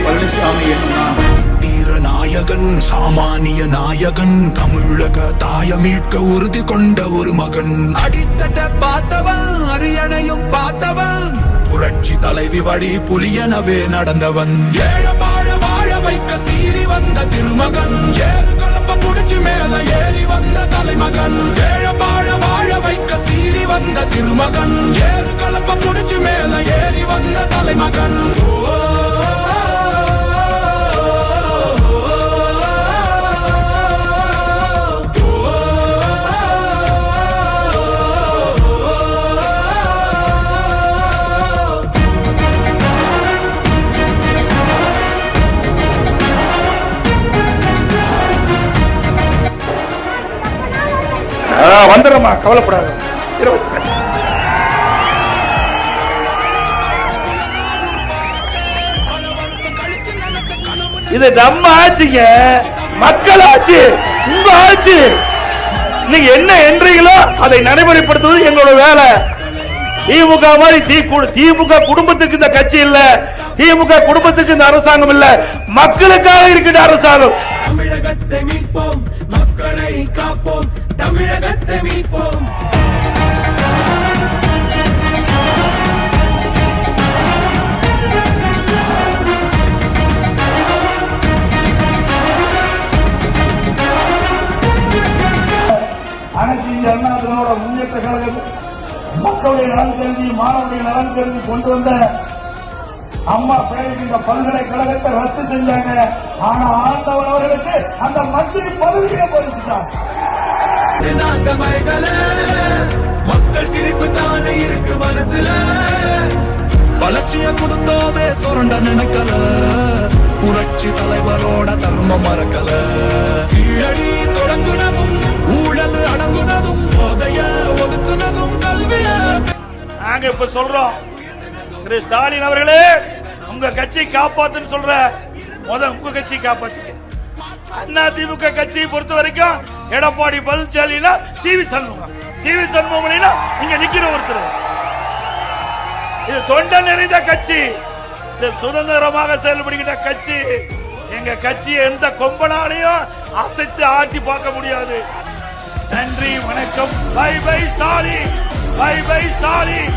பழனிசாமி என்னும் நாயகன், சாமானிய நாயகன், தமிழக தாய மீட்க உறுதி கொண்ட ஒரு மகன். அடித்தட்ட பார்த்தவன், அரியணையும் பார்த்தவன், புரட்சி தலைவி வழி புலியனவே நடந்தவன். ஏழ வாழ வாழ வைக்க சீறி வந்த திருமகன், ஏறு கலப்ப புடிச்சு மேல ஏறி வந்த தலைமகன். ஏழ வாழ வாழ வைக்க சீறி வந்த திருமகன், ஏறு கலப்ப புடிச்சு மேல ஏறி வந்த தலைமகன். வந்துடுறமா, கவலைப்படாத. இது நம்ம ஆட்சிங்க, மக்கள் ஆட்சி, உங்க ஆட்சி. நீங்க என்ன என்றீங்களோ அதை நடைமுறைப்படுத்துவது எங்களோட வேலை. திமுக மாதிரி திமுக குடும்பத்துக்கு இந்த கட்சி இல்ல, திமுக குடும்பத்துக்கு இந்த அரசாங்கம் இல்ல, மக்களுக்காக இருக்கின்ற அரசாங்கம். தமிழகத்தை மீட்போம், மக்களை காப்போம், தமிழகத்தை மீட்போம். அனைத்து இந்திய அண்ணா திராவிட முன்னேற்ற கழகம் மக்களுடைய நலன் கருதி, மாணவருடைய நலன் கருதி கொண்டு வந்த அம்மா பெயருக்கு இந்த பல்கலைக்கழகத்தை ரத்து செஞ்சாங்க. ஆனா ஆண்டவன் அவர்களுக்கு அந்த மந்திரி பதவியை போயிட்டாங்க. மக்கள் சிரிப்பு தானே இருக்கு மனசுல. வளர்ச்சிய கொடுத்தோமே சுரண்ட நினைக்கல, புரட்சி தலைவரோட தர்மம் மறக்கல. கீழடி தொடங்குனதும் ஊழல் அடங்குனதும் போதைய ஒதுக்குனதும் கல்விய. நாங்க இப்ப சொல்றோம், திரு ஸ்டாலின் அவர்களே, உங்க கட்சி காப்பாத்துன்னு சொல்ற, உங்க கட்சி காப்பாத்துங்க. அண்ணா திமுக கட்சியை பொறுத்த வரைக்கும் எடப்பாடி பழனிசாமி, சிவி சண்முகம் இங்க நிக்கிற ஒருத்தர். இது தொண்ட நிறைந்த கட்சி, இது சுதந்திரமாக செயல்படுகின்ற கட்சி. எங்க கட்சியை எந்த கொம்பனாலையும் அசைத்து ஆட்டி பார்க்க முடியாது. நன்றி, வணக்கம். Bye bye Stalin, bye bye Stalin.